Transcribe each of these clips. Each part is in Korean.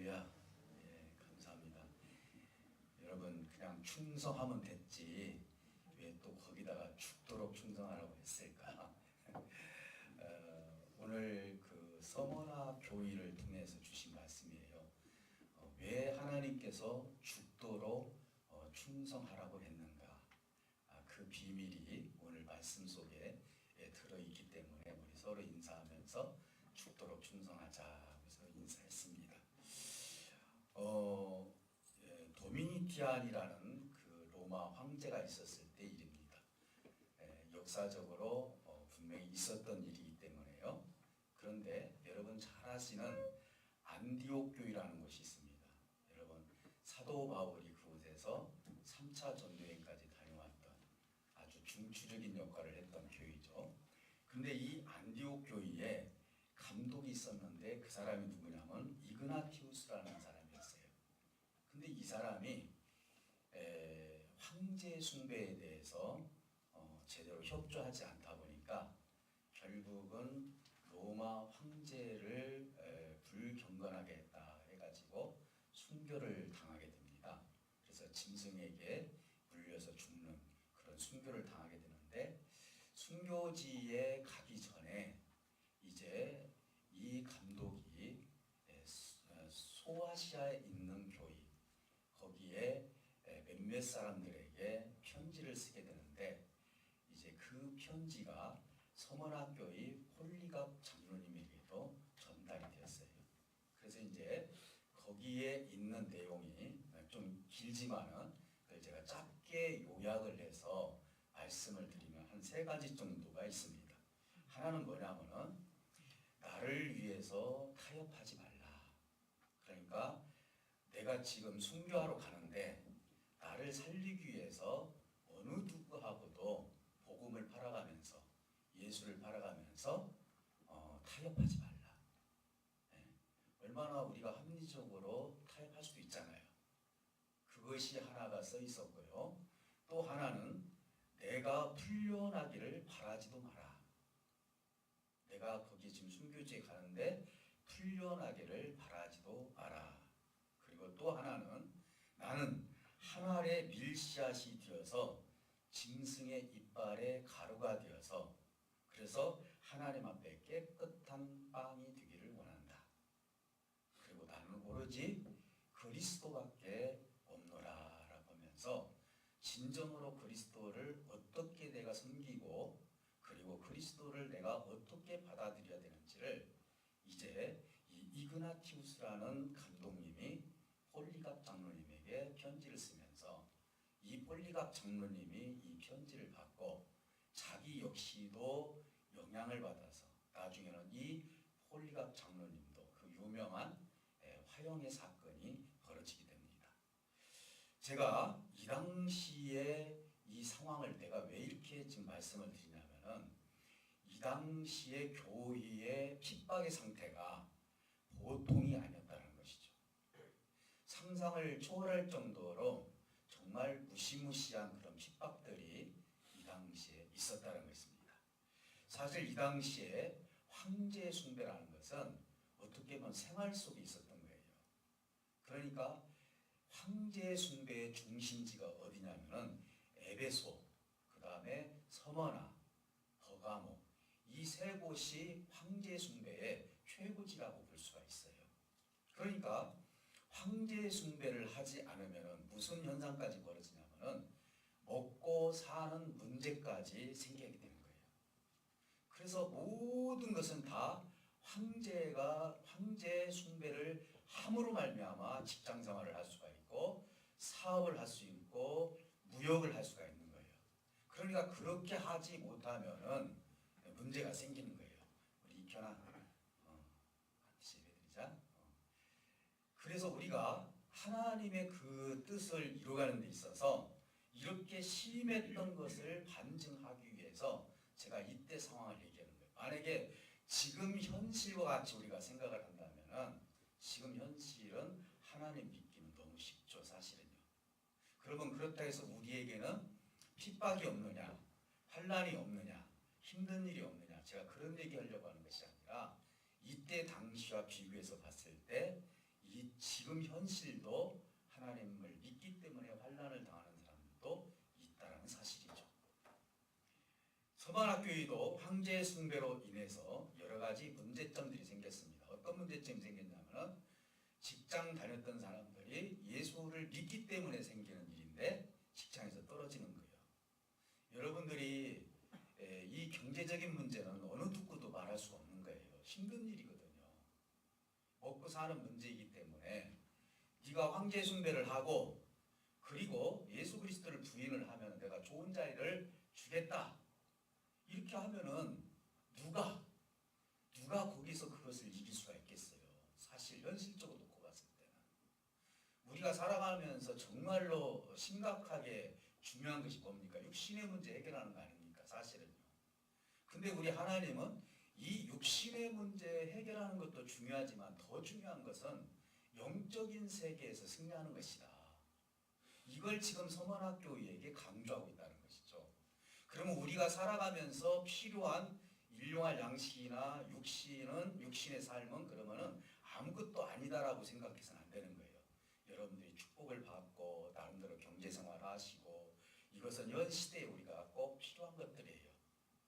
할렐루야. 예, 감사합니다. 여러분 그냥 충성하면 됐지 왜 또 거기다가 죽도록 충성하라고 했을까? 오늘 그 서머나 교의를 통해서 주신 말씀이에요. 왜 하나님께서 죽도록 충성하라고 했는가? 그 비밀이 오늘 말씀 속에 들어있기 때문에 우리 서로 인사하면서 죽도록 충성하자 그래서 인사했습니다. 도미니티안이라는 그 로마 황제가 있었을 때 일입니다. 역사적으로 분명히 있었던 일이기 때문에요. 그런데 여러분 잘 아시는 안디옥 교회라는 곳이 있습니다. 여러분 사도 바울이 그곳에서 3차 전도행까지 다녀왔던 아주 중추적인 역할을 했던 교회죠. 근데 이 안디옥 교회에 감독이 있었는데 그 사람이 누구냐면 이그나티우스라는 사람이었어요. 근데 이 사람이 황제 숭배에 대해서 제대로 협조하지 않다 보니까 결국은 로마 황제를 불경건하게 했다 해가지고 순교를 당하게 됩니다. 그래서 짐승에게 물려서 죽는 그런 순교를 당하게 되는데 순교지에 가기 전에 이제 이 감독이 소아시아에 있는 교회 거기에 몇몇 사람들에게 편지를 쓰게 되는데 이제 그 편지가 서머나교의 홀리갑 장로님에게도 전달이 되었어요. 그래서 이제 거기에 있는 내용이 좀 길지만은 그걸 제가 짧게 요약을 해서 말씀을 드리면 한 3가지 정도가 있습니다. 하나는 뭐냐면은 나를 위해서 타협하지 말라. 그러니까 내가 지금 순교하러 가는데 나를 살리기 위해서 어느 누구하고도 복음을 팔아가면서 예수를 팔아가면서 타협하지 말라. 얼마나 우리가 합리적으로 타협할 수도 있잖아요. 그것이 하나가 써 있었고요. 또 하나는 내가 풀려나기를 바라지도 마라. 내가 거기 지금 순교지에 가는데 풀려나기를 바라지도 마라. 그리고 또 하나는 나는 한 알의 밀씨앗이 되어서 짐승의 이빨에 가루가 되어서 그래서 하나님 앞에 깨끗한 빵이 되기를 원한다. 그리고 나는 오로지 그리스도밖에 없노라 라고 하면서 진정으로 그리스도를 어떻게 내가 섬기고 그리고 그리스도를 내가 어떻게 받아들여야 되는지를 이제 이 이그나티우스라는 감독님이 폴리갑 장로님에게 편지를 쓰면서 이 폴리갑 장로님이 이 편지를 받고 자기 역시도 영향을 받아서 나중에는 이 폴리갑 장로님도 그 유명한 화형의 사건이 벌어지게 됩니다. 제가 이 당시에 이 상황을 내가 왜 이렇게 지금 말씀을 드리냐면은 이 당시의 교회의 핍박의 상태가 보통이 아니었다는 것이죠. 상상을 초월할 정도로 정말 무시무시한 그런 핍박들이 이 당시에 있었다는 것입니다. 사실 이 당시에 황제 숭배라는 것은 어떻게 보면 생활 속에 있었던 거예요. 그러니까 황제 숭배의 중심지가 어디냐면은 에베소, 그 다음에 서머나, 버가모 이 3곳이 황제 숭배의 최고지라고 볼 수가 있어요. 그러니까 황제 숭배를 하지 않으면 무슨 현상까지 벌어지냐면은 먹고 사는 문제까지 생기게 되는 거예요. 그래서 모든 것은 다 황제 숭배를 함으로 말미암아 직장 생활을 할 수가 있고 사업을 할 수 있고 무역을 할 수가 있는 거예요. 그러니까 그렇게 하지 못하면은 문제가 생기는 거예요. 우리 익혀나 같이 예배드리자. 그래서 우리가 하나님의 그 뜻을 이루어가는 데 있어서 이렇게 심했던 것을 반증하기 위해서 제가 이때 상황을 얘기하는 거예요. 만약에 지금 현실과 같이 우리가 생각을 한다면은 지금 현실은 하나님 믿기는 너무 쉽죠, 사실은요. 그러면 그렇다 해서 우리에게는 핍박이 없느냐, 환난이 없느냐, 힘든 일이 없느냐, 제가 그런 얘기하려고 하는 것이 아니라 이때 당시와 비교해서 봤을 때 이 지금 현실도 하나님을 믿기 때문에 환난을 당하는 사람들도 있다는 사실이죠. 서반학교회도 황제 숭배로 인해서 여러 가지 문제점들이 생겼습니다. 어떤 문제점이 생겼냐면 직장 다녔던 사람들이 예수를 믿기 때문에 생기는 일인데 직장에서 떨어지는 거예요. 여러분들이 이 경제적인 문제는 어느 누구도 말할 수 없는 거예요. 힘든 일이거든요. 먹고 사는 문제이기 때문에 네가 황제 숭배를 하고 그리고 예수 그리스도를 부인을 하면 내가 좋은 자리를 주겠다. 이렇게 하면은 누가 거기서 그것을 이길 수가 있겠어요. 사실 현실적으로 놓고 봤을 때는 우리가 살아가면서 정말로 심각하게 중요한 것이 뭡니까? 육신의 문제 해결하는 거 아닙니까? 사실은요. 근데 우리 하나님은 이 육신의 문제 해결하는 것도 중요하지만 더 중요한 것은 영적인 세계에서 승리하는 것이다. 이걸 지금 서문학교에게 강조하고 있다는 것이죠. 그러면 우리가 살아가면서 필요한 일용할 양식이나 육신의 삶은 그러면은 아무것도 아니다라고 생각해서는 안 되는 거예요. 여러분들이 축복을 받고 나름대로 경제생활을 하시고 이것은 현 시대에 우리가 꼭 필요한 것들이에요.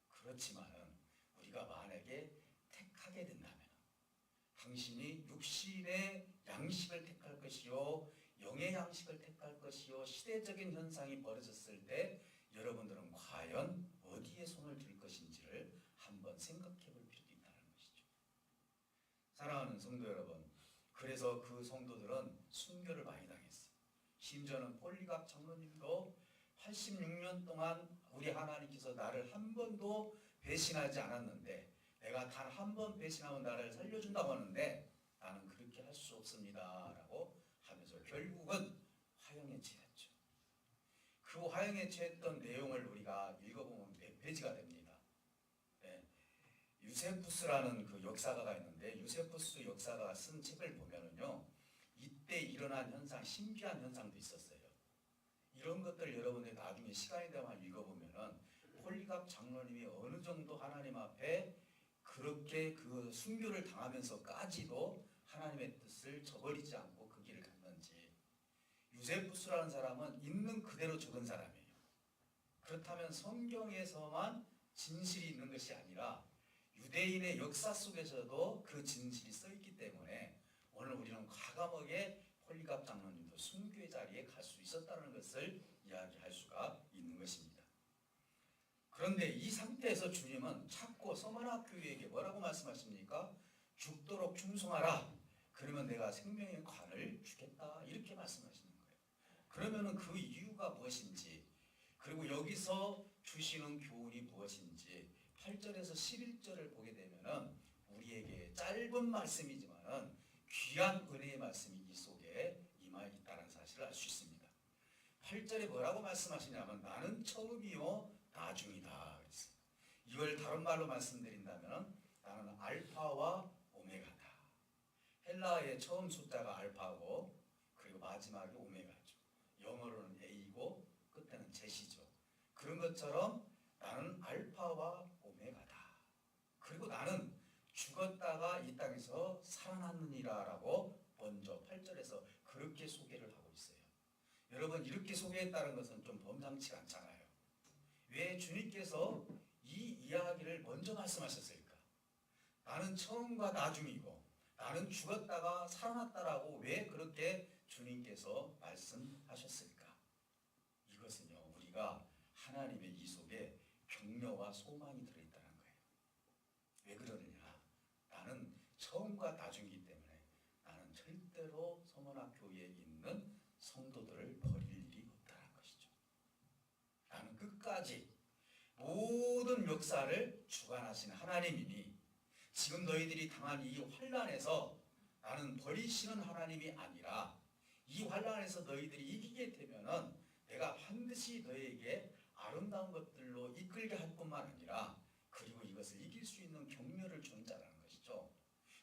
그렇지만은 우리가 만약에 택하게 된다면 당신이 육신의 양식을 택할 것이요 영의 양식을 택할 것이요 시대적인 현상이 벌어졌을 때 여러분들은 과연 어디에 손을 들 것인지를 한번 생각해 볼 필요도 있다는 것이죠. 사랑하는 성도 여러분, 그래서 그 성도들은 순교를 많이 당했어요. 심지어는 폴리갑 장로님도 86년 동안 우리 하나님께서 나를 한 번도 배신하지 않았는데 내가 단 한 번 배신하면 나를 살려준다고 하는데 나는 그렇게 할 수 없습니다 라고 하면서 결국은 화형에 처했죠. 그 화형에 처했던 내용을 우리가 읽어보면 몇 페이지가 됩니다. 네. 유세푸스라는 그 역사가가 있는데 유세푸스 역사가가 쓴 책을 보면은요 이때 일어난 현상, 신기한 현상도 있었어요. 이런 것들 여러분들이 나중에 시간이 되면 읽어보면은 폴리갑 장로님이 어느 정도 하나님 앞에 그렇게 그 순교를 당하면서까지도 하나님의 뜻을 저버리지 않고 그 길을 갔는지. 유세푸스라는 사람은 있는 그대로 적은 사람이에요. 그렇다면 성경에서만 진실이 있는 것이 아니라 유대인의 역사 속에서도 그 진실이 써있기 때문에 오늘 우리는 과감하게 폴리갑 장로님도 순교의 자리에 갈 수 있었다는 것을 이야기할 수가 있는 것입니다. 그런데 이 상태에서 주님은 자꾸 서문학교회에게 뭐라고 말씀하십니까? 죽도록 충성하라. 그러면 내가 생명의 관을 주겠다. 이렇게 말씀하시는 거예요. 그러면은 그 이유가 무엇인지 그리고 여기서 주시는 교훈이 무엇인지 8절에서 11절을 보게 되면은 우리에게 짧은 말씀이지만은 귀한 은혜의 말씀이 이 속에 임하 있다는 사실을 알 수 있습니다. 8절에 뭐라고 말씀하시냐면 나는 처음이요 나중이다 그랬어요. 이걸 다른 말로 말씀드린다면 나는 알파와 오메가다. 헬라어의 처음 숫자가 알파고 그리고 마지막이 오메가죠. 영어로는 A고 끝에는 Z죠. 그런 것처럼 나는 알파와 오메가다. 그리고 나는 죽었다가 이 땅에서 살아났느니라 라고 먼저 8절에서 그렇게 소개를 하고 있어요. 여러분 이렇게 소개했다는 것은 좀 범상치 않잖아요. 왜 주님께서 이 이야기를 먼저 말씀하셨을까? 나는 처음과 나중이고 나는 죽었다가 살아났다라고 왜 그렇게 주님께서 말씀하셨을까? 이것은요 우리가 하나님의 이 속에 격려와 소망이 들어있다는 거예요. 왜 그러느냐? 나는 처음과 나중이기 때문에 나는 절대로 서문학교에 있는 성도들을 버릴 일이 없다는 것이죠. 나는 끝까지 모든 역사를 주관하시는 하나님이니 지금 너희들이 당한 이 환난에서 나는 버리시는 하나님이 아니라 이 환난에서 너희들이 이기게 되면은 내가 반드시 너희에게 아름다운 것들로 이끌게 할 뿐만 아니라 그리고 이것을 이길 수 있는 격려를 주는 자라는 것이죠.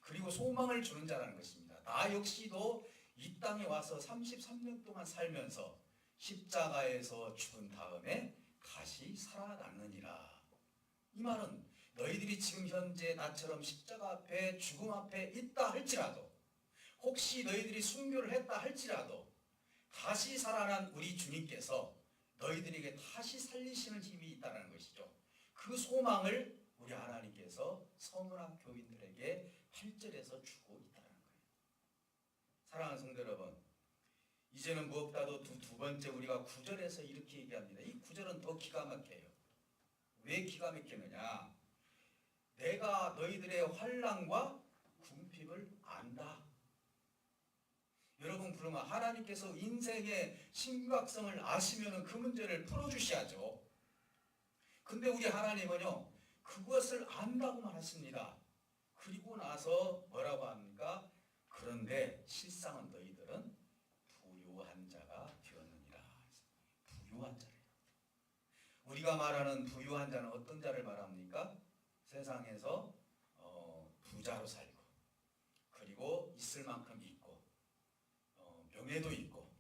그리고 소망을 주는 자라는 것입니다. 나 역시도 이 땅에 와서 33년 동안 살면서 십자가에서 죽은 다음에 다시 살아났느니라. 이 말은 너희들이 지금 현재 나처럼 십자가 앞에 죽음 앞에 있다 할지라도 혹시 너희들이 순교를 했다 할지라도 다시 살아난 우리 주님께서 너희들에게 다시 살리시는 힘이 있다는 것이죠. 그 소망을 우리 하나님께서 서문학 교인들에게 8절에서 주고 있다는 거예요. 사랑하는 성도 여러분, 이제는 무엇보다도 두 번째 우리가 9절에서 이렇게 얘기합니다. 이 9절은 더 기가 막혀요. 왜 기가 막히느냐? 내가 너희들의 환난과 궁핍을 안다. 여러분, 그러면 하나님께서 인생의 심각성을 아시면 그 문제를 풀어주셔야죠. 근데 우리 하나님은요, 그것을 안다고만 하십니다. 그리고 나서 뭐라고 합니까? 그런데 실상은 너희들은 부유한 자가 되었느니라. 부유한 자래요. 우리가 말하는 부유한 자는 어떤 자를 말합니까? 세상에서 부자로 살고, 그리고 있을 만큼 있고, 명예도 있고,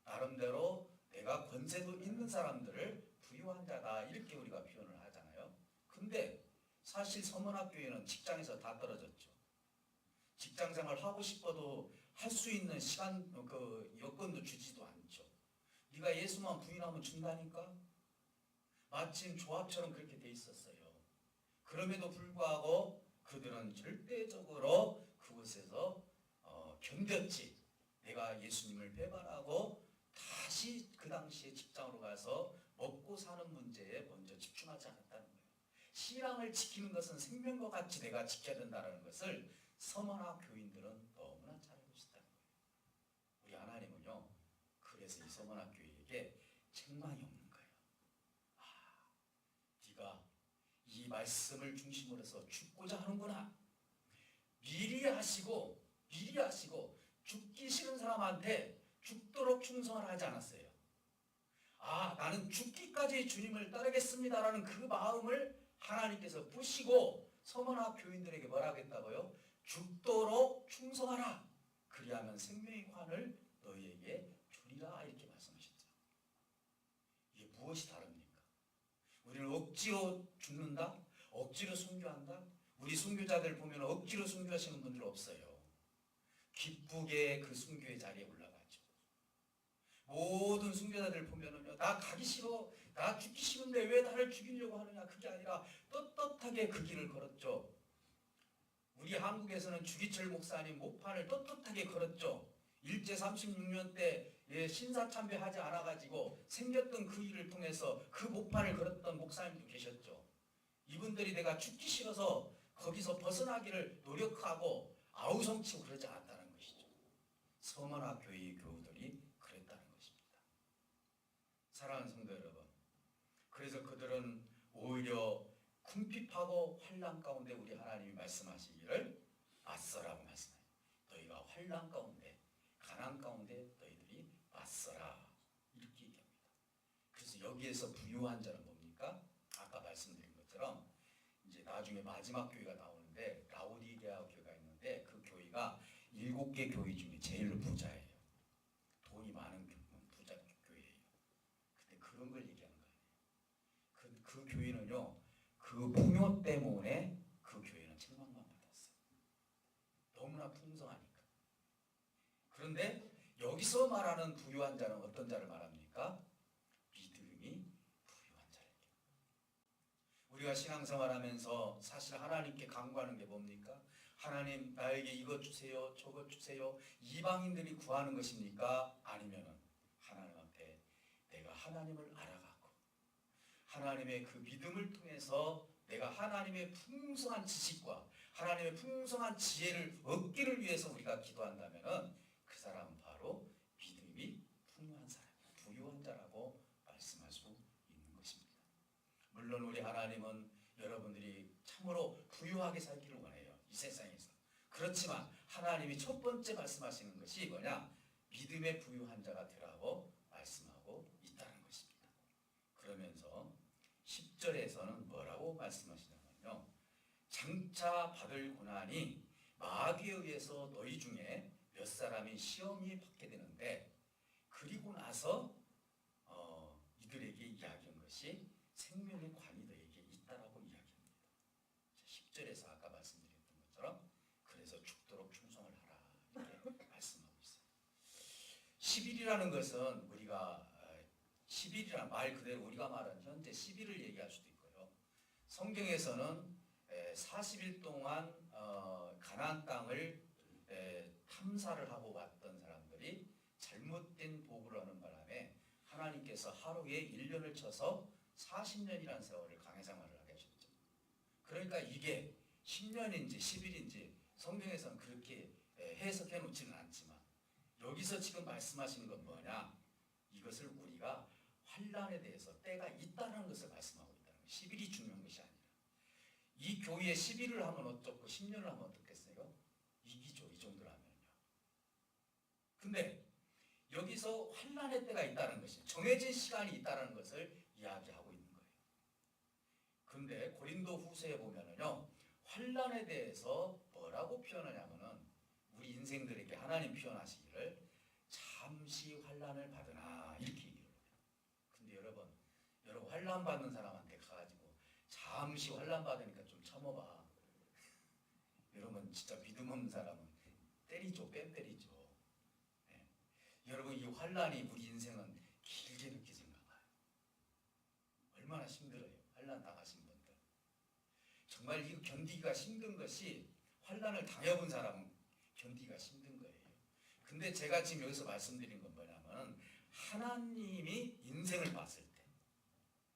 나름대로 내가 권세도 있는 사람들을 부유한 자다, 이렇게 우리가 표현을 하잖아요. 근데 사실 서문학교에는 직장에서 다 떨어졌죠. 직장생활 하고 싶어도 할 수 있는 시간, 여건도 주지도 않죠. 네가 예수만 부인하면 준다니까? 마침 조합처럼 그렇게 돼 있었어요. 그럼에도 불구하고 그들은 절대적으로 그곳에서 견뎠지. 내가 예수님을 배반하고 다시 그 당시에 직장으로 가서 먹고 사는 문제에 먼저 집중하지 않았다는 거예요. 신앙을 지키는 것은 생명과 같이 내가 지켜야 된다는 것을 서문학 교인들은 너무나 잘 알고 있다는 거예요. 우리 하나님은요, 그래서 이 서문학 교회에게 책망이 없는 거예요. 네가 이 말씀을 중심으로 해서 죽고자 하는구나. 미리 하시고 죽기 싫은 사람한테 죽도록 충성을 하지 않았어요. 나는 죽기까지 주님을 따르겠습니다라는 그 마음을 하나님께서 부시고 서문학 교인들에게 뭐라고 했다고요? 죽도록 충성하라. 그리하면 생명의 관을 너희에게 주리라, 이렇게 말씀하셨죠. 이게 무엇이 다릅니까? 우리는 억지로 죽는다? 억지로 순교한다? 우리 순교자들 보면 억지로 순교하시는 분들 없어요. 기쁘게 그 순교의 자리에 올라가죠. 모든 순교자들 보면은요, 나 가기 싫어, 나 죽기 싫은데 왜 나를 죽이려고 하느냐, 그게 아니라 떳떳하게 그 길을 걸었죠. 우리 한국에서는 주기철 목사님 목판을 떳떳하게 걸었죠. 일제 36년 때 신사참배하지 않아가지고 생겼던 그 일을 통해서 그 목판을 걸었던 목사님도 계셨죠. 이분들이 내가 죽기 싫어서 거기서 벗어나기를 노력하고 아우성치고 그러지 않았다는 것이죠. 서문학 교회의 교우들이 그랬다는 것입니다. 사랑하는 성도 여러분, 그래서 그들은 오히려 궁핍하고 환난 가운데 우리 하나님이 말씀하시기를 맞서라고 말씀해요. 너희가 환난 가운데, 가난 가운데 너희들이 맞서라, 이렇게 얘기합니다. 그래서 여기에서 부유한 자는 뭡니까? 아까 말씀드린 것처럼 이제 나중에 마지막 교회가 나오는데 라오디게아 교회가 있는데 그 교회가 7개 교회 중에 제일 부자예요. 돈이 많은 부자 교회예요. 근데 그런 걸 얘기하는 거예요. 그 교회는요, 그 풍요 때문에 그 교회는 책망만 받았어요. 너무나 풍성하니까. 그런데 여기서 말하는 부유한 자는 어떤 자를 말합니까? 믿음이 부유한 자예요. 우리가 신앙생활하면서 사실 하나님께 간구하는 게 뭡니까? 하나님, 나에게 이것 주세요, 저것 주세요. 이방인들이 구하는 것입니까? 아니면은 하나님 앞에 내가 하나님을 알아가고 하나님의 그 믿음을 통해서 내가 하나님의 풍성한 지식과 하나님의 풍성한 지혜를 얻기를 위해서 우리가 기도한다면은 그 사람은 바로 믿음이 풍요한 사람, 부유한 자라고 말씀할 수 있는 것입니다. 물론 우리 하나님은 여러분들이 참으로 부유하게 살기를 원해요. 이 세상에서. 그렇지만 하나님이 첫 번째 말씀하시는 것이 뭐냐? 믿음의 부유한 자가 되라고 말씀하고 있다는 것입니다. 그러면서 10절에서는 뭐라고 말씀하시냐면요, 장차 받을 고난이 마귀에 의해서 너희 중에 몇 사람이 시험이 받게 되는데 그리고 나서 이들에게 이야기한 것이 생명의 관이 너에게 있다라고 이야기합니다. 10절에서 아까 말씀드렸던 것처럼 그래서 죽도록 충성을 하라, 이렇게 10일이라는 것은 우리가 10일이란 말 그대로 우리가 말하는 현재 10일을 얘기할 수도 있고요. 성경에서는 40일 동안 가나안 땅을 탐사를 하고 왔던 사람들이 잘못된 도구를 하는 바람에 하나님께서 하루에 1년을 쳐서 40년이라는 세월을 강해 생활을 하게 하셨죠. 그러니까 이게 10년인지 10일인지 성경에서는 그렇게 해석해 놓지는 않지만 여기서 지금 말씀하시는 건 뭐냐? 이것을 우리가 환란에 대해서 때가 있다는 것을 말씀하고 있다는 거예요. 10일이 중요한 것이 아니라 이 교회에 10일을 하면 어떻고 10년을 하면 어떻겠어요? 이기죠. 이 정도로 하면요. 근데 여기서 환란의 때가 있다는 것이 정해진 시간이 있다는 것을 이야기하고 있는 거예요. 근데 고린도 후서에 보면은요. 환란에 대해서 뭐라고 표현하냐면은 우리 인생들에게 하나님 표현하시기를 잠시 환란을 받으나 이렇게 얘기를 해요. 근데 여러분 환란 받는 사람한테 가가지고 잠시 환란 받으니까 좀 참아봐. 여러분 진짜 믿음 없는 사람은 때리죠. 뺨 때리죠. 네. 여러분 이 환란이 우리 인생은 길게 느껴진가 봐요. 얼마나 힘들어요. 환란 당하신 분들. 정말 이거 견디기가 힘든 것이 환란을 당해본 사람은 견디기가 힘든 거예요. 근데 제가 지금 여기서 말씀드린 건 뭐냐면 하나님이 인생을 봤을 때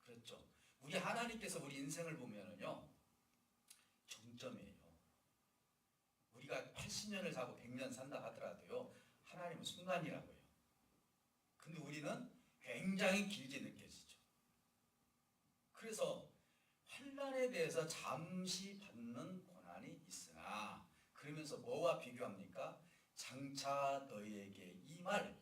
그렇죠. 우리 하나님께서 우리 인생을 보면은요 정점이에요. 우리가 80년을 사고 100년 산다 하더라도요 하나님은 순간이라고요. 근데 우리는 굉장히 길게 느껴지죠. 그래서 환란에 대해서 잠시 받는 고난이 있으나 그러면서 뭐와 비교합니까? 장차 너희에게 임할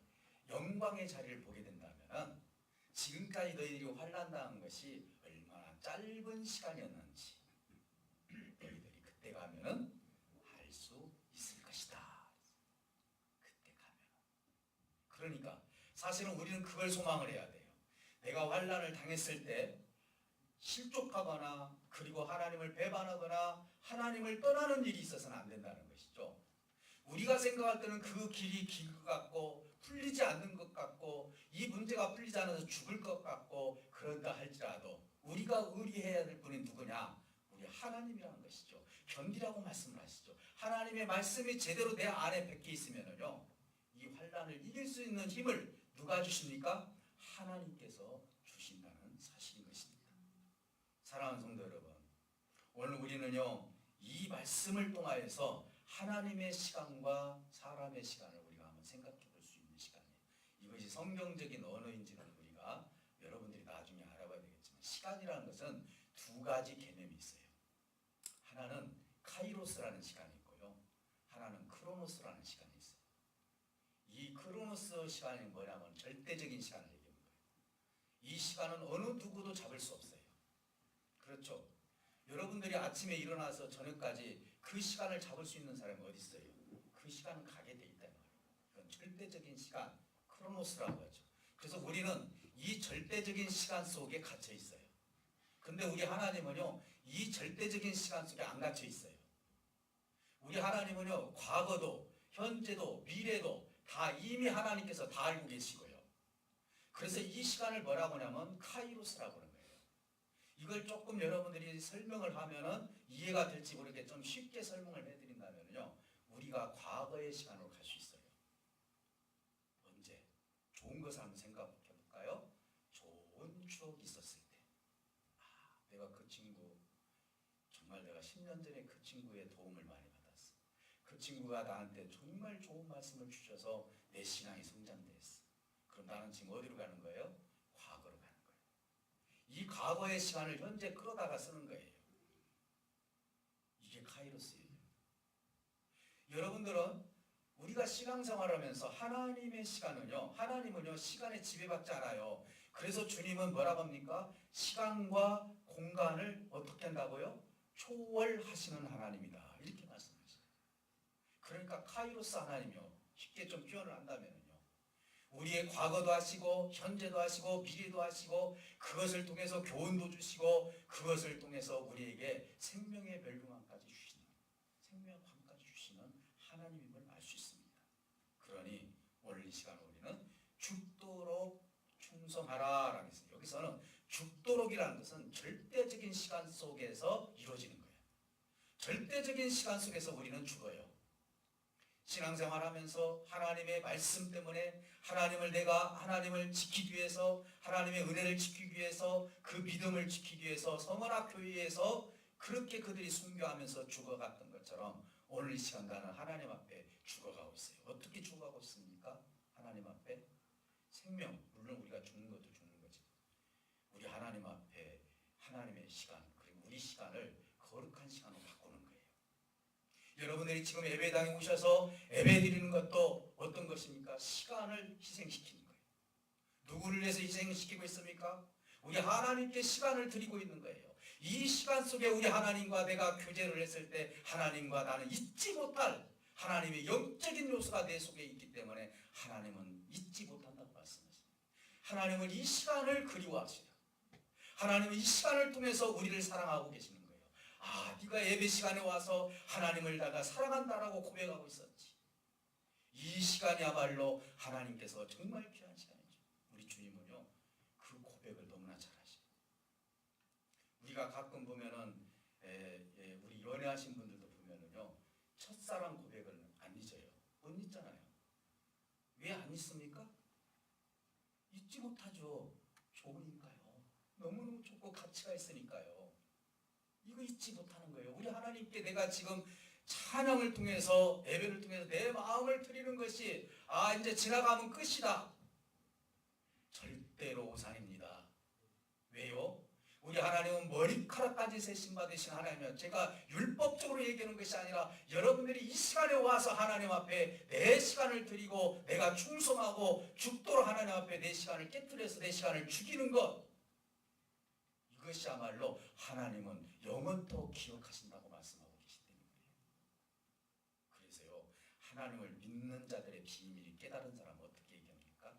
영광의 자리를 보게 된다면 지금까지 너희들이 환난당한 것이 얼마나 짧은 시간이었는지 너희들이 그때 가면은 알 수 있을 것이다. 그때 가면. 그러니까 사실은 우리는 그걸 소망을 해야 돼요. 내가 환난을 당했을 때 실족하거나 그리고 하나님을 배반하거나 하나님을 떠나는 일이 있어서는 안 된다는 것이죠. 우리가 생각할 때는 그 길이 길 것 같고 풀리지 않는 것 같고 이 문제가 풀리지 않아서 죽을 것 같고 그런다 할지라도 우리가 의리해야 될 분이 누구냐? 우리 하나님이라는 것이죠. 견디라고 말씀을 하시죠. 하나님의 말씀이 제대로 내 안에 베껴 있으면요 이 환난을 이길 수 있는 힘을 누가 주십니까? 하나님께서 주신다는 사실인 것입니다. 사랑하는 성도 여러분, 오늘 우리는요 이 말씀을 통하여서 하나님의 시간과 사람의 시간을 우리가 한번 생각해 볼 수 있는 시간이에요. 이것이 성경적인 언어인지는 우리가 여러분들이 나중에 알아봐야 되겠지만 시간이라는 것은 두 가지 개념이 있어요. 하나는 카이로스라는 시간이 있고요. 하나는 크로노스라는 시간이 있어요. 이 크로노스 시간이 뭐냐면 절대적인 시간을 얘기하는 거예요. 이 시간은 어느 누구도 잡을 수 없어요. 그렇죠? 여러분들이 아침에 일어나서 저녁까지 그 시간을 잡을 수 있는 사람이 어디 있어요? 그 시간은 가게 돼 있단 말이에요. 이건 절대적인 시간, 크로노스라고 하죠. 그래서 우리는 이 절대적인 시간 속에 갇혀 있어요. 근데 우리 하나님은요, 이 절대적인 시간 속에 안 갇혀 있어요. 우리 하나님은요, 과거도, 현재도, 미래도 다 이미 하나님께서 다 알고 계시고요. 그래서 이 시간을 뭐라고 하냐면 카이로스라고 하는 거예요. 이걸 조금 여러분들이 설명을 하면은 이해가 될지 모르게 좀 쉽게 설명을 해드린다면요. 우리가 과거의 시간으로 갈 수 있어요. 언제? 좋은 것을 한번 생각해 볼까요? 좋은 추억이 있었을 때. 아, 내가 그 친구, 정말 내가 10년 전에 그 친구의 도움을 많이 받았어. 그 친구가 나한테 정말 좋은 말씀을 주셔서 내 신앙이 성장됐어. 그럼 나는 지금 어디로 가는 거예요? 과거로 가는 거예요. 이 과거의 시간을 현재 끌어다가 쓰는 거예요. 이게 카이로스예요. 여러분들은 우리가 신앙생활하면서 하나님의 시간은요, 하나님은요 시간에 지배받지 않아요. 그래서 주님은 뭐라고 합니까? 시간과 공간을 어떻게 한다고요? 초월하시는 하나님이다. 이렇게 말씀하셔요. 그러니까 카이로스 하나님이요. 쉽게 좀 표현을 한다면요. 우리의 과거도 하시고 현재도 하시고 미래도 하시고 그것을 통해서 교훈도 주시고 그것을 통해서 우리에게 생명의 멸류관까지 주시는 생명관까지 주시는 하나님임을 알 수 있습니다. 그러니 오늘 이 시간 우리는 죽도록 충성하라라고 했어요. 여기서는 죽도록이라는 것은 절대적인 시간 속에서 이루어지는 거예요. 절대적인 시간 속에서 우리는 죽어요. 신앙생활하면서 하나님의 말씀 때문에 하나님을 지키기 위해서, 하나님의 은혜를 지키기 위해서, 그 믿음을 지키기 위해서 성원학 교회에서 그렇게 그들이 순교하면서 죽어갔던 것처럼 오늘 이 시간 나는 하나님 앞에 죽어가고 있어요. 어떻게 죽어가고 있습니까? 하나님 앞에 생명, 물론 우리가 죽는 것도 죽는 거지. 우리 하나님 앞에 하나님의 시간, 그리고 우리 시간을 거룩한 시간으로 바꾸는 거예요. 여러분들이 지금 예배당에 오셔서 예배 드리는 것도 어떤 것입니까? 시간을 희생시키는 거예요. 누구를 위해서 희생시키고 있습니까? 우리 하나님께 시간을 드리고 있는 거예요. 이 시간 속에 우리 하나님과 내가 교제를 했을 때 하나님과 나는 잊지 못할 하나님의 영적인 요소가 내 속에 있기 때문에 하나님은 잊지 못한다고 말씀하십니다. 하나님은 이 시간을 그리워하셔요. 하나님은 이 시간을 통해서 우리를 사랑하고 계시는 거예요. 아, 네가 예배 시간에 와서 하나님을 내가 사랑한다라고 고백하고 있었지. 이 시간이야말로 하나님께서 정말 귀한 시간이죠. 우리 주님은요, 그 고백을 너무나 잘하셔요. 우리가 가끔 보면은 우리 연애하신 분들도 보면은요, 첫사랑 고백을 안 잊어요. 못 잊잖아요. 왜 안 잊습니까? 잊지 못하죠. 좋으니까요. 너무너무 좋고 가치가 있으니까요. 이거 잊지 못하는 거예요. 우리 하나님께 내가 지금 찬양을 통해서, 예배를 통해서 내 마음을 드리는 것이 이제 지나가면 끝이다. 절대로 오산입니다. 왜요? 우리 하나님은 머리카락까지 세심 받으신 하나님이에요. 제가 율법적으로 얘기하는 것이 아니라 여러분들이 이 시간에 와서 하나님 앞에 내 시간을 드리고 내가 충성하고 죽도록 하나님 앞에 내 시간을 깨뜨려서 내 시간을 죽이는 것, 이것이야말로 하나님은 영원토록 기억하신다고 말씀하고 계시기 때문이에요. 그래서요, 하나님을 믿는 자들의 비밀이 깨달은 사람은 어떻게 얘기합니까?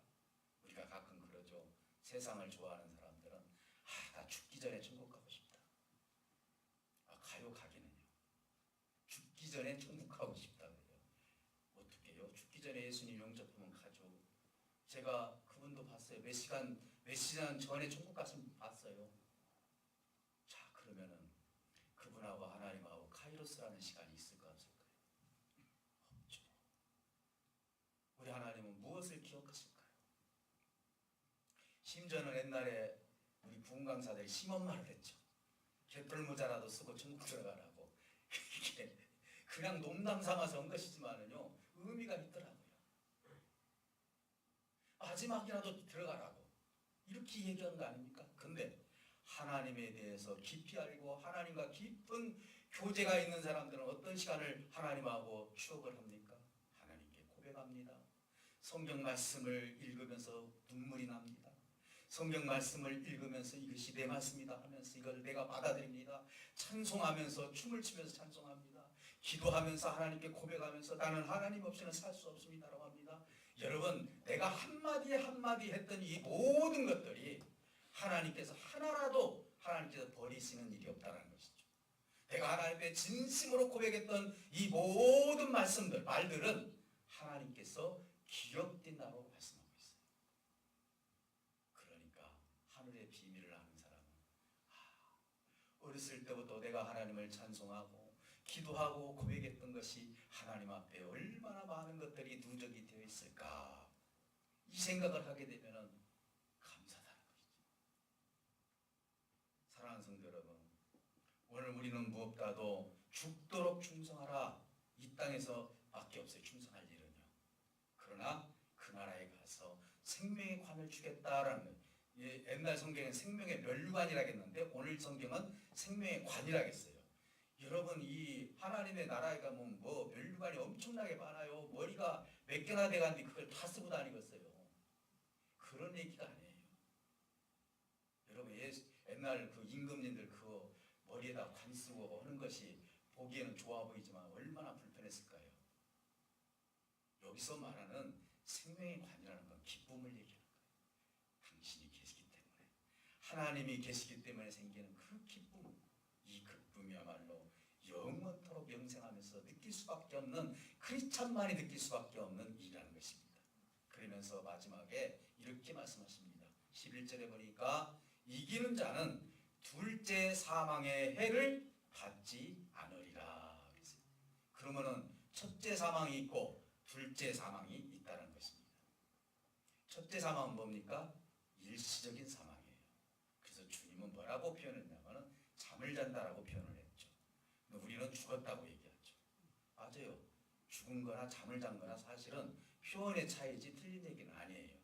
우리가 가끔 그러죠. 세상을 좋아하는 사람들은 나 죽기 전에 천국 가고 싶다. 가요 가기는요. 죽기 전에 천국 가고 싶다고요. 어떻게 해요? 죽기 전에 예수님 영접하면 가죠. 제가 그분도 봤어요. 몇 시간 전에 천국 갔으면 봤어요. 자, 그러면은 그분하고 하나님하고 카이로스라는 시간이 있을까 없을까요? 없죠. 우리 하나님은 무엇을 기억하실까요? 심지어는 옛날에 우리 부흥 강사들이 심한 말을 했죠. 개털 모자라도 쓰고 천국 들어가라고. 이게 그냥 농담 삼아서 한 것이지만은요, 의미가 있더라고요. 마지막이라도 들어가라고 이렇게 얘기한 거 아닙니까? 근데 하나님에 대해서 깊이 알고 하나님과 깊은 교제가 있는 사람들은 어떤 시간을 하나님하고 추억을 합니까? 하나님께 고백합니다. 성경 말씀을 읽으면서 눈물이 납니다. 성경 말씀을 읽으면서 이것이 내 말씀이다 하면서 이걸 내가 받아들입니다. 찬송하면서 춤을 추면서 찬송합니다. 기도하면서 하나님께 고백하면서 나는 하나님 없이는 살 수 없습니다라고 합니다. 여러분, 내가 한마디 한마디 했던 이 모든 것들이 하나님께서 하나라도 하나님께서 버리시는 일이 없다는 것이죠. 내가 하나님께 진심으로 고백했던 이 모든 말들은 하나님께서 기억된다고 말씀하고 있어요. 그러니까 하늘의 비밀을 아는 사람은 어렸을 때부터 내가 하나님을 찬송하고 기도하고 고백했던 것이 하나님 앞에 얼마나 많은 것들이 누적이 되어 있을까, 이 생각을 하게 되면 감사하다는 것이죠. 사랑하는 성도 여러분, 오늘 우리는 무엇보다도 죽도록 충성하라, 이 땅에서 밖에 없어요. 충성할 일은요. 그러나 그 나라에 가서 생명의 관을 주겠다라는 거예요. 옛날 성경은 생명의 면류관이라고 했는데 오늘 성경은 생명의 관이라고 했어요. 여러분, 이 하나님의 나라에 가면 면류관이 엄청나게 많아요. 머리가 몇 개나 돼가는데 그걸 다 쓰고 다니겠어요. 그런 얘기가 아니에요. 여러분, 옛날 그 임금님들 그 머리에다 관 쓰고 하는 것이 보기에는 좋아 보이지만 얼마나 불편했을까요? 여기서 말하는 생명의 관이라는 건 기쁨을 얘기하는 거예요. 당신이 계시기 때문에, 하나님이 계시기 때문에 생기는 그 기쁨, 이 기쁨이야말로 영원토록 영생하면서 느낄 수밖에 없는, 크리스찬만이 느낄 수밖에 없는 일이라는 것입니다. 그러면서 마지막에 이렇게 말씀하십니다. 11절에 보니까 이기는 자는 둘째 사망의 해를 받지 않으리라. 그러면은 첫째 사망이 있고 둘째 사망이 있다는 것입니다. 첫째 사망은 뭡니까? 일시적인 사망이에요. 그래서 주님은 뭐라고 표현했냐면 잠을 잔다라고 표현을 했죠. 근데 우리는 죽었다고 얘기하죠. 맞아요. 죽은 거나 잠을 잔 거나 사실은 표현의 차이지 틀린 얘기는 아니에요.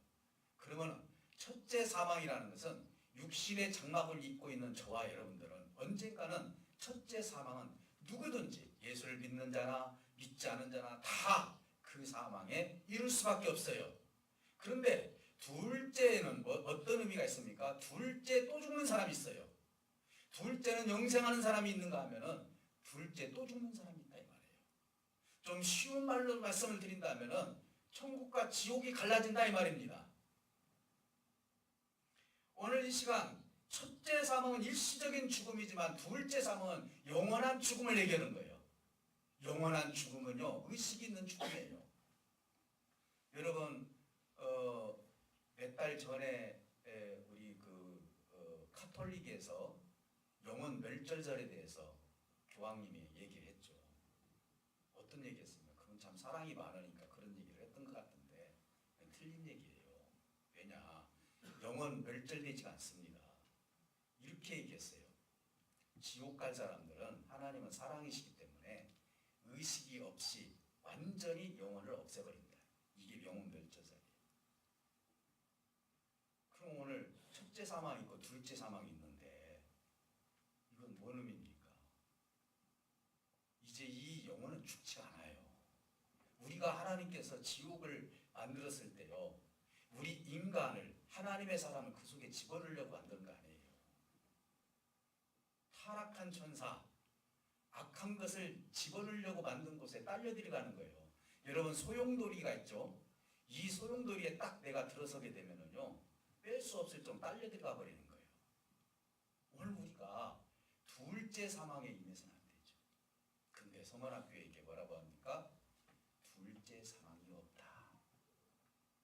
그러면 첫째 사망이라는 것은 육신의 장막을 입고 있는 저와 여러분들은 언젠가는 첫째 사망은 누구든지 예수를 믿는 자나 믿지 않은 자나 다 그 사망에 이를 수밖에 없어요. 그런데 둘째는 어떤 의미가 있습니까? 둘째 또 죽는 사람이 있어요. 둘째는 영생하는 사람이 있는가 하면은 둘째 또 죽는 사람이 있다 이 말이에요. 좀 쉬운 말로 말씀을 드린다면은 천국과 지옥이 갈라진다 이 말입니다. 오늘 이 시간 첫째 사망은 일시적인 죽음이지만 둘째 사망은 영원한 죽음을 얘기하는 거예요. 영원한 죽음은요, 의식 있는 죽음이에요. 여러분 몇 달 전에 우리 카톨릭에서 영혼 멸절절에 대해서 교황님이 얘기를 했죠. 어떤 얘기했습니까? 그건 참 사랑이 많으니까 그런 얘기를 했던 것 같은데 틀린 얘기예요. 왜냐? 영혼 멸절되지가 않습니다. 이렇게 얘기했어요. 지옥 갈 사람들은 하나님은 사랑이시기 때문에 의식이 없이 완전히 영혼을 없애버린다. 이게 영혼 멸절절이에요. 그럼 오늘 첫째 사망이 있고 둘째 사망이 있는데 이건 뭔 의미입니까? 이제 이 영혼은 죽지 않아요. 우리가 하나님께서 지옥을 만들었을 때요, 우리 인간을 하나님의 사람을 그 속에 집어넣으려고 만든 거 아니에요. 타락한 천사, 악한 것을 집어넣으려고 만든 곳에 딸려들어가는 거예요. 여러분 소용돌이가 있죠. 이 소용돌이에 딱 내가 들어서게 되면은요, 뺄 수 없을 정도로 딸려들어가 버리는 거예요. 오늘 우리가 둘째 사망에 임해서는 안 되죠. 근데 서머나교회에게 뭐라고 합니까? 둘째 사망이 없다.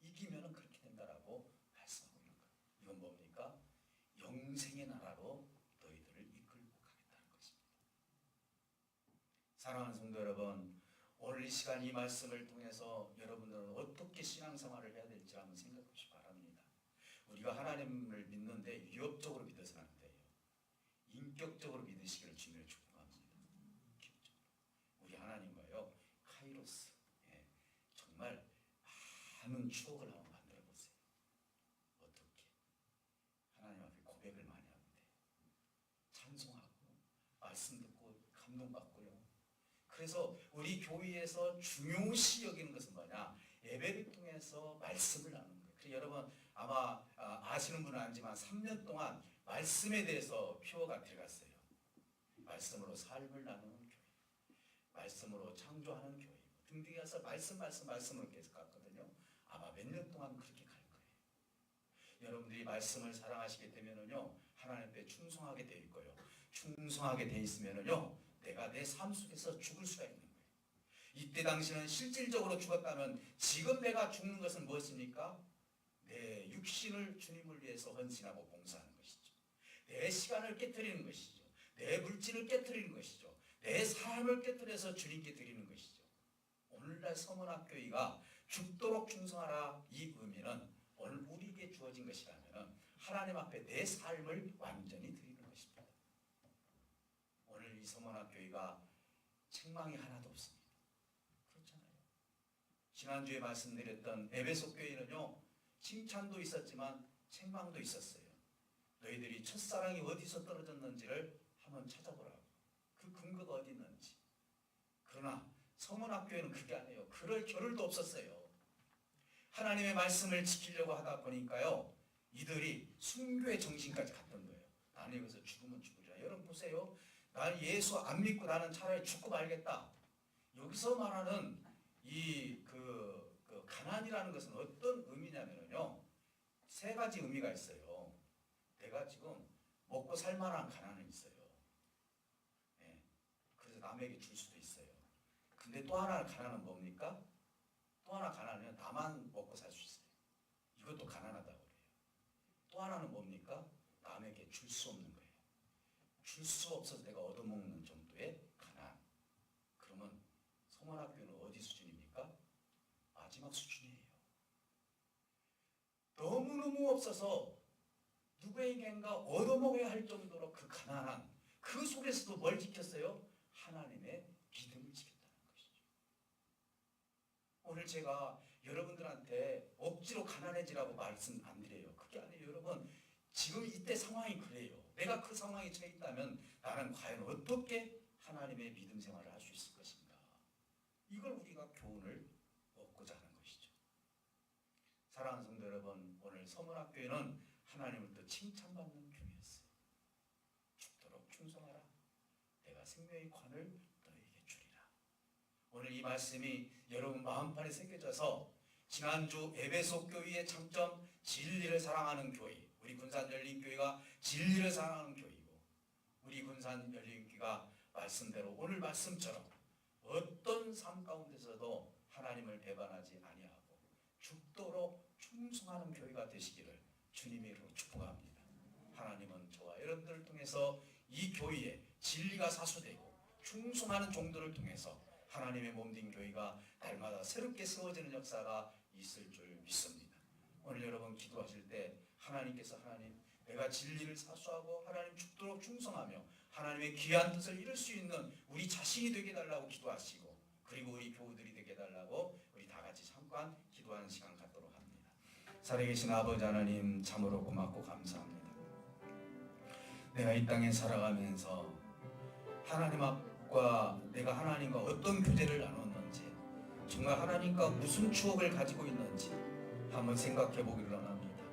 이기면은 그렇게 된다라고 말씀하고 있는 거예요. 이건 뭡니까? 영생의 나라로 너희들을 이끌고 가겠다는 것입니다. 사랑하는 성도 여러분, 오늘 이 시간 이 말씀을 통해서 여러분들은 어떻게 신앙생활을 해야 될지 한번 생각해 보시기 바랍니다. 우리가 하나님을 믿는데 위협적으로 믿어서는 안 돼요. 인격적으로 믿으시기를 주님을 축복합니다. 우리 하나님과요, 카이로스, 정말 많은 추억을 한번 만들어 보세요. 어떻게? 하나님 앞에 고백을 많이 하는데 찬송하고 말씀 듣고 감동받고요. 그래서 우리 교회에서 중요시 여기는 것은 뭐냐? 예배를 통해서 말씀을 나누는 거예요. 그래서 여러분 아마 아시는 분은 알지만 3년 동안 말씀에 대해서 표어가 들어갔어요. 말씀으로 삶을 나누는 교회, 말씀으로 창조하는 교회 등등이 해서 말씀으로 계속 갔거든요. 아마 몇 년 동안 그렇게 갈 거예요. 여러분들이 말씀을 사랑하시게 되면은요, 하나님 앞에 충성하게 될 거예요. 충성하게 돼 있으면은요, 내가 내 삶 속에서 죽을 수가 있는 거예요. 이때 당시는 실질적으로 죽었다면 지금 내가 죽는 것은 무엇입니까? 내 육신을 주님을 위해서 헌신하고 봉사하는 것이죠. 내 시간을 깨트리는 것이죠. 내 물질을 깨트리는 것이죠. 내 삶을 깨트려서 주님께 드리는 것이죠. 오늘날 서문학교회가 죽도록 충성하라, 이 의미는 오늘 우리에게 주어진 것이라면 하나님 앞에 내 삶을 완전히 드리는 것입니다. 오늘 이 서문학교회가 책망이 하나도 없습니다. 그렇잖아요. 지난주에 말씀드렸던 에베소 교회는요, 칭찬도 있었지만 책망도 있었어요. 너희들이 첫사랑이 어디서 떨어졌는지를 한번 찾아보라고. 그 근거가 어디 있는지. 그러나 서문학교회는 그게 아니에요. 그럴 겨를도 없었어요. 하나님의 말씀을 지키려고 하다 보니까요, 이들이 순교의 정신까지 갔던 거예요. 나는 여기서 죽으면 죽으리라. 여러분 보세요. 난 예수 안 믿고 나는 차라리 죽고 말겠다. 여기서 말하는 이 가난이라는 것은 어떤 의미냐면요, 세 가지 의미가 있어요. 내가 지금 먹고 살만한 가난은 있어요. 그래서 남에게 줄 수도 있어요. 근데 또 하나 가난은 뭡니까? 또 하나 가난은 나만 먹고 살 수 있어요. 이것도 가난하다고 그래요. 또 하나는 뭡니까? 남에게 줄 수 없는 거예요. 줄 수 없어서 내가 얻어먹는 정도의 가난. 그러면 성원학교는 어디 수준입니까? 마지막 수준이에요. 너무너무 없어서 누구에겐가 얻어먹어야 할 정도로 그 가난한 그 속에서도 뭘 지켰어요? 하나님의 믿음을 지켰다는 것이죠. 오늘 제가 여러분들한테 억지로 가난해지라고 말씀 안 드려요. 그게 아니에요. 여러분, 지금 이때 상황이 그래요. 내가 그 상황에 처해 있다면 나는 과연 어떻게 하나님의 믿음 생활을 할 수 있을 것인가. 이걸 우리가 교훈을 얻고자 하는 것이죠. 사랑하는 성도 여러분, 오늘 서문학교에는 하나님으로부터 칭찬받는 교회였어요. 죽도록 충성하라. 내가 생명의 관을 너에게 주리라. 오늘 이 말씀이 여러분 마음판에 새겨져서 지난주 에베소 교회의 장점, 진리를 사랑하는 교회, 우리 군산열린교회가 진리를 사랑하는 교회이고, 우리 군산열린교회가 말씀대로 오늘 말씀처럼 어떤 삶 가운데서도 하나님을 배반하지 아니하고 죽도록 충성하는 교회가 되시기를 주님의 이름으로 축복합니다. 하나님은 저와 여러분들을 통해서 이 교회에 진리가 사수되고 충성하는 종들을 통해서 하나님의 몸된 교회가 날마다 새롭게 세워지는 역사가 있을 줄 믿습니다. 오늘 여러분 기도하실 때 하나님께서 하나님 내가 진리를 사수하고 하나님 죽도록 충성하며 하나님의 귀한 뜻을 이룰 수 있는 우리 자신이 되게 해달라고 기도하시고, 그리고 우리 교우들이 되게 해달라고 우리 다 같이 잠깐 기도하는 시간 갖도록 합니다. 살아계신 아버지 하나님, 참으로 고맙고 감사합니다. 내가 이 땅에 살아가면서 하나님 앞과 내가 하나님과 어떤 교제를 나눴는지, 정말 하나님과 무슨 추억을 가지고 있는지 한번 생각해 보기를 원합니다.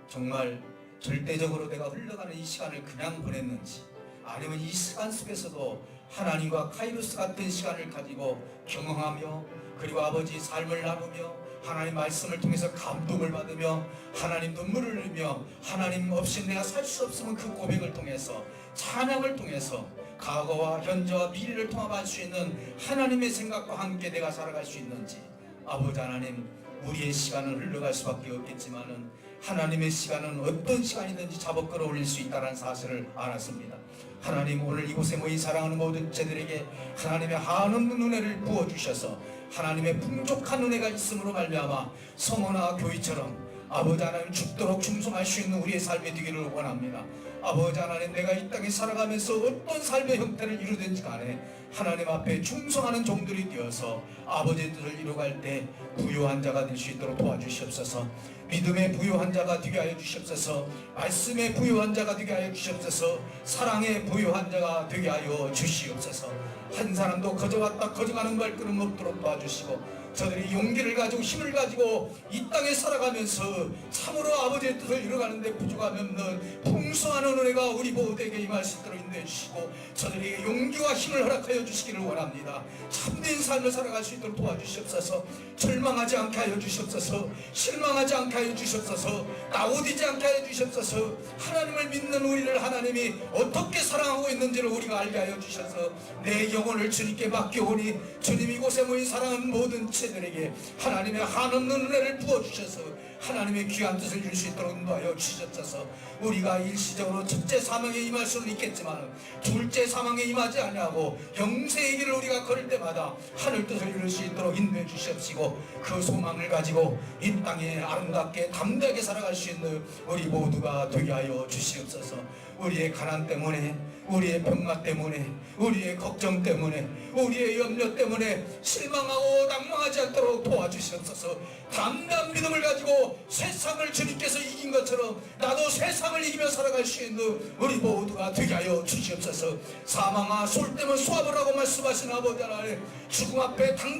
정말 절대적으로 내가 흘러가는 이 시간을 그냥 보냈는지, 아니면 이 시간 속에서도 하나님과 카이로스 같은 시간을 가지고 경험하며, 그리고 아버지 삶을 나누며 하나님 말씀을 통해서 감동을 받으며 하나님 눈물을 흘리며 하나님 없이 내가 살 수 없으면 그 고백을 통해서 찬양을 통해서 과거와 현재와 미래를 통합할 수 있는 하나님의 생각과 함께 내가 살아갈 수 있는지, 아버지 하나님, 우리의 시간은 흘러갈 수밖에 없겠지만은 하나님의 시간은 어떤 시간이든지 잡아 끌어올릴 수 있다는 사실을 알았습니다. 하나님, 오늘 이곳에 모인 사랑하는 모든 제들에게 하나님의 한없는 은혜를 부어주셔서 하나님의 풍족한 은혜가 있음으로 말미암아 성원아 교회처럼 아버지 하나님 죽도록 충성할 수 있는 우리의 삶이 되기를 원합니다. 아버지 하나님, 내가 이 땅에 살아가면서 어떤 삶의 형태를 이루든지 간에 하나님 앞에 충성하는 종들이 되어서 아버지의 뜻을 이루어갈 때 부유한 자가 될 수 있도록 도와주시옵소서. 믿음의 부유한 자가 되게 하여 주시옵소서. 말씀의 부유한 자가 되게 하여 주시옵소서. 사랑의 부유한 자가 되게 하여 주시옵소서. 한 사람도 거저왔다 거저가는 발걸음 없도록 도와주시고, 저들이 용기를 가지고 힘을 가지고 이 땅에 살아가면서 참으로 아버지의 뜻을 이루어가는데 부족함이 없는 풍성한 은혜가 우리 모두에게 임할 수 있도록 인도해 주시고, 저들에게 용기와 힘을 허락하여 주시기를 원합니다. 참된 삶을 살아갈 수 있도록 도와주시옵소서. 절망하지 않게 하여 주시옵소서. 실망하지 않게 하여 주시옵소서. 나오디지 않게 하여 주시옵소서. 하나님을 믿는 우리를 하나님이 어떻게 사랑하고 있는지를 우리가 알게 하여 주셔서 내 영혼을 주님께 맡겨오니 주님 이곳에 모인 사랑하는 모든 제들에게 하나님의 한없는 은혜를 부어주셔서 하나님의 귀한 뜻을 이룰 수 있도록 인도하여 주셨소서. 우리가 일시적으로 첫째 사망에 임할 수는 있겠지만 둘째 사망에 임하지 아니하고 영생의 길을 우리가 걸을 때마다 하늘 뜻을 이룰 수 있도록 인도해 주시옵시고, 그 소망을 가지고 이 땅에 아름답게 담대하게 살아갈 수 있는 우리 모두가 되게 하여 주시옵소서. 우리의 가난 때문에, 우리의 병마 때문에, 우리의 걱정 때문에, 우리의 염려 때문에 실망하고 낭망하지 않도록 도와주시옵소서. 담대한 믿음을 가지고 세상을 주님께서 이긴 것처럼 나도 세상을 이기며 살아갈 수 있는 우리 모두가 되게 하여 주시옵소서. 사망아 솔 때면 수압을 하고 말씀하신 아버지 하나님, 죽음 앞에 당당히